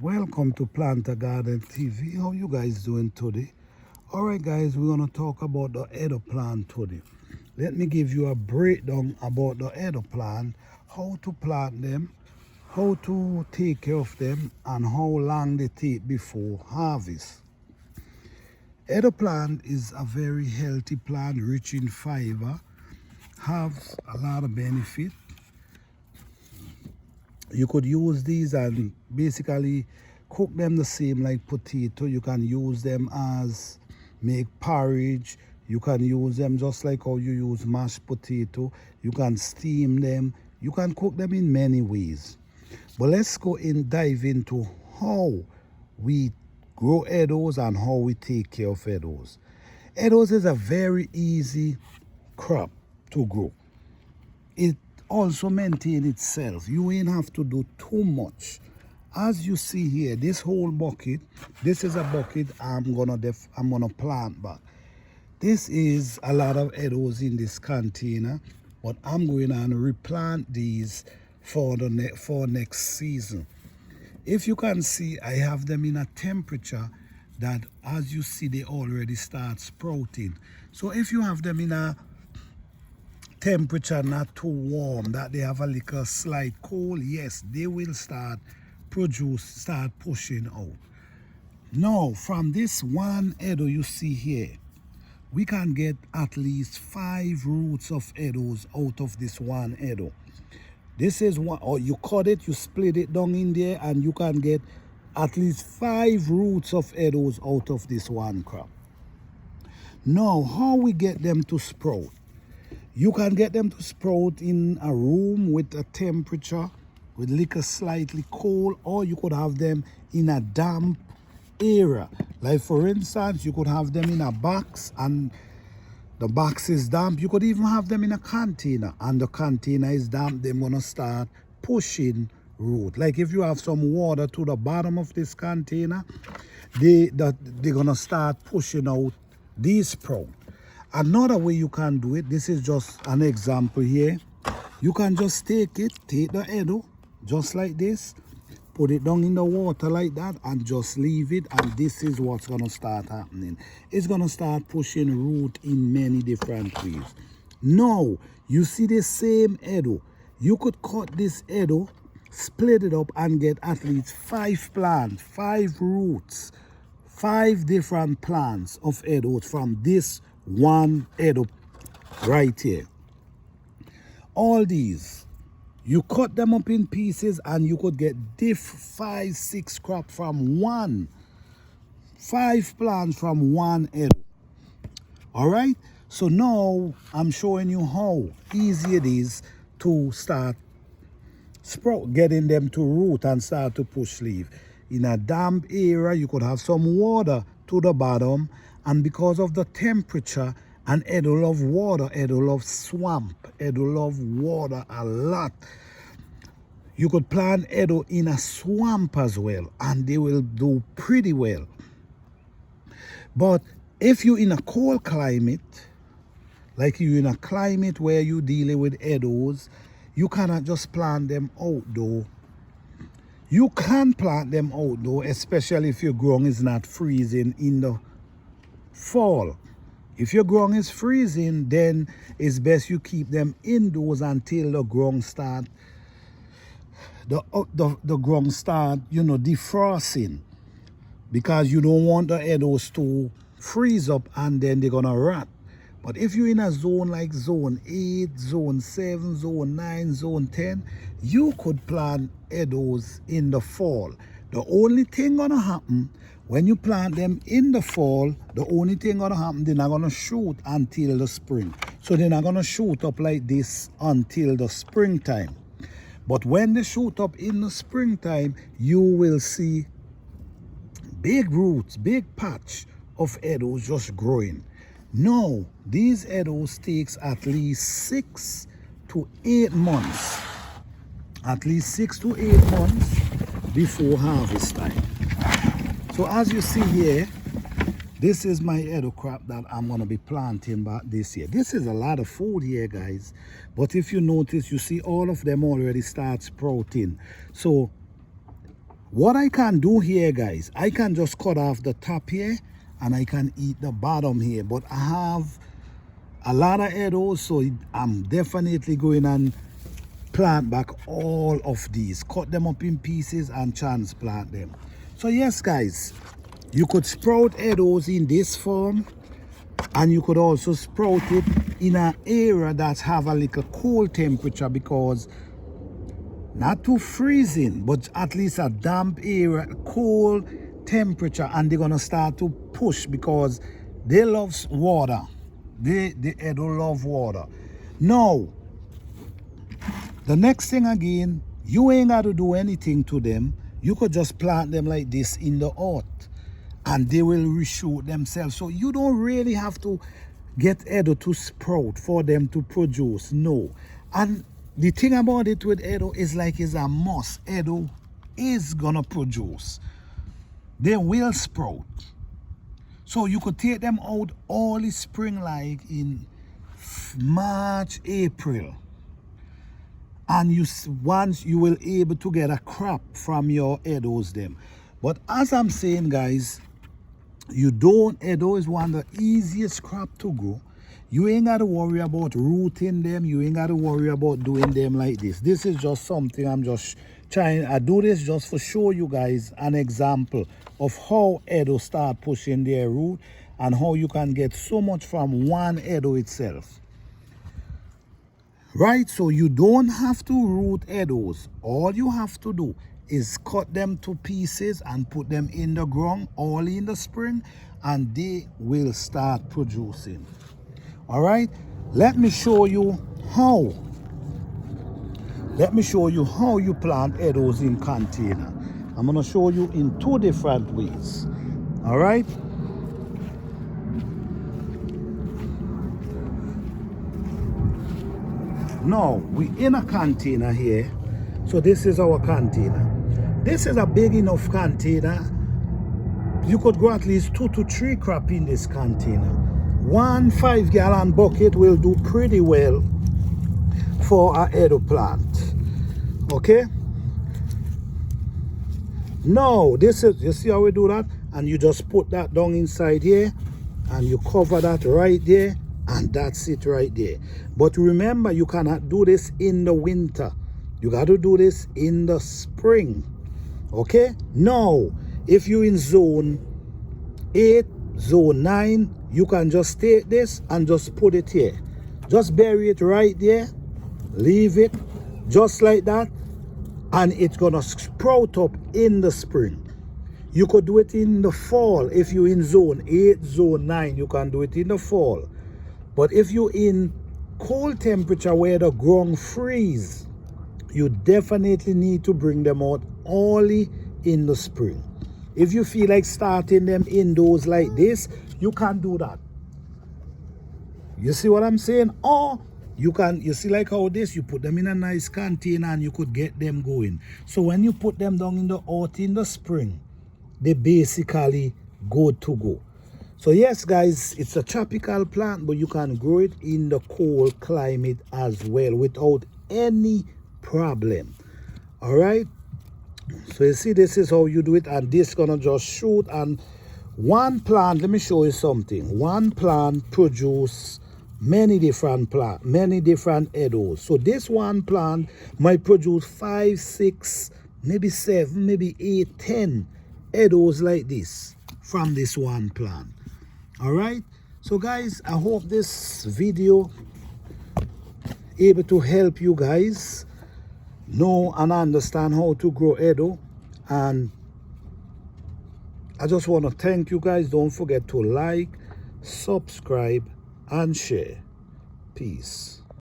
Welcome to Planter Garden TV. How you guys doing today? Alright guys, we're gonna talk about the Eddoe plant today. Let me give you a breakdown about the Eddoe plant, how to plant them, how to take care of them, and how long they take before harvest. Eddoe plant is a very healthy plant, rich in fiber, has a lot of benefit. You could use these and basically cook them the same like potato. You can use them as make porridge. You can use them just like how you use mashed potato. You can steam them. You can cook them in many ways. But let's go and dive into how we grow Eddoes and how we take care of Eddoes. Eddoes is a very easy crop to grow. It also maintain itself. You ain't have to do too much. As you see here, this whole bucket, this is a bucket I'm gonna plant back. This is a lot of Eddoes in this container, but I'm going to replant these for next season. If you can see, I have them in a temperature that, as you see, they already start sprouting. So if you have them in a temperature not too warm, that they have a little slight cold, yes, they will start pushing out. Now, from this one Eddoe you see here, we can get at least 5 roots of Eddoes out of this one Eddoe. This is one, or you cut it, you split it down in there, and you can get at least 5 roots of Eddoes out of this one crop. Now, how we get them to sprout? You can get them to sprout in a room with a temperature, with liquor slightly cold, or you could have them in a damp area. Like for instance, you could have them in a box and the box is damp. You could even have them in a container and the container is damp. They're gonna start pushing root. Like if you have some water to the bottom of this container, they're gonna start pushing out these sprouts. Another way you can do it, this is just an example here. You can just take the Eddoe, just like this, put it down in the water like that, and just leave it, and this is what's gonna start happening. It's gonna start pushing root in many different ways. Now, you see the same Eddoe. You could cut this Eddoe, split it up, and get at least 5 plants, 5 roots, 5 different plants of Eddoes from this one Eddoe right here. All these, you cut them up in pieces and you could get 5, 6 crops from 5 plants from one Eddoe. All right, so now I'm showing you how easy it is to start getting them to root and start to push leaf. In a damp area, you could have some water to the bottom, and because of the temperature, and Eddoe love water, Eddoe love swamp, Eddoe love water a lot. You could plant Eddoe in a swamp as well, and they will do pretty well. But if you're in a cold climate, like you're in a climate where you're dealing with Eddoes, you cannot just plant them outdoor. You can plant them outdoor, especially if your ground is not freezing in the fall. If your ground is freezing, then it's best you keep them indoors until the ground start defrosting, because you don't want the Eddoes to freeze up and then they're gonna rot. But if you're in a zone like zone 8, zone 7, zone 9, zone 10, you could plant Eddoes in the fall. The only thing gonna happen when you plant them in the fall, the only thing gonna happen, they're not gonna shoot until the spring. So they're not gonna shoot up like this until the springtime. But when they shoot up in the springtime, you will see big roots, big patch of Eddoes just growing. Now, these Eddoes takes at least 6 to 8 months. At least 6 to 8 months before harvest time. So as you see here, this is my Eddoe crop that I'm going to be planting back this year. This is a lot of food here, guys. But if you notice, you see all of them already start sprouting. So What I can do here, guys, I can just cut off the top here and I can eat the bottom here. But I have a lot of Eddoes, so I'm definitely going and plant back all of these, cut them up in pieces and transplant them. So yes, guys, you could sprout Eddoes in this form, and you could also sprout it in an area that have a little cool temperature, because not too freezing, but at least a damp area, cool temperature, and they're gonna start to push because they love water. The Eddoe love water. Now, the next thing again, you ain't got to do anything to them. You could just plant them like this in the earth and they will reshoot themselves. So you don't really have to get Eddoe to sprout for them to produce. No. And the thing about it with Eddoe is like it's a must. Eddoe is gonna produce. They will sprout. So you could take them out all the spring, like in March, April. And once you will able to get a crop from your Eddoes them. But as I'm saying, guys, Eddoe is one of the easiest crop to grow. You ain't got to worry about rooting them. You ain't got to worry about doing them like this. This is just something I'm just trying. I do this just to show you guys an example of how Eddoe start pushing their root and how you can get so much from one Eddoe itself. Right, so you don't have to root Eddoes. All you have to do is cut them to pieces and put them in the ground early in the spring, and they will start producing. All right, let me show you how. Let me show you how you plant Eddoes in container. I'm gonna show you in two different ways. All right. Now, we in a container here. So this is our container. This is a big enough container. You could grow at least 2 to 3 crop in this container. 1 5-gallon bucket will do pretty well for a Eddoe plant. Okay? Now, this is, you see how we do that? And you just put that down inside here and you cover that right there. And that's it right there. But remember, you cannot do this in the winter. You got to do this in the spring. Okay? Now, if you're in zone 8, zone 9, you can just take this and just put it here. Just bury it right there. Leave it just like that. And it's going to sprout up in the spring. You could do it in the fall. If you're in zone 8, zone 9, you can do it in the fall. But if you're in cold temperature where the ground freeze, you definitely need to bring them out early in the spring. If you feel like starting them indoors like this, you can do that. You see what I'm saying? Or you see like how this, you put them in a nice container and you could get them going. So when you put them down in the earth in the spring, they basically good to go. So yes, guys, it's a tropical plant, but you can grow it in the cold climate as well without any problem. All right. So you see, this is how you do it, and this gonna just shoot. And one plant, let me show you something. One plant produce many different Eddoes. So this one plant might produce 5, 6, maybe 7, maybe 8, 10 Eddoes like this from this one plant. All right, so guys, I hope this video able to help you guys know and understand how to grow Eddoe. And I just want to thank you guys. Don't forget to like, subscribe and share. Peace.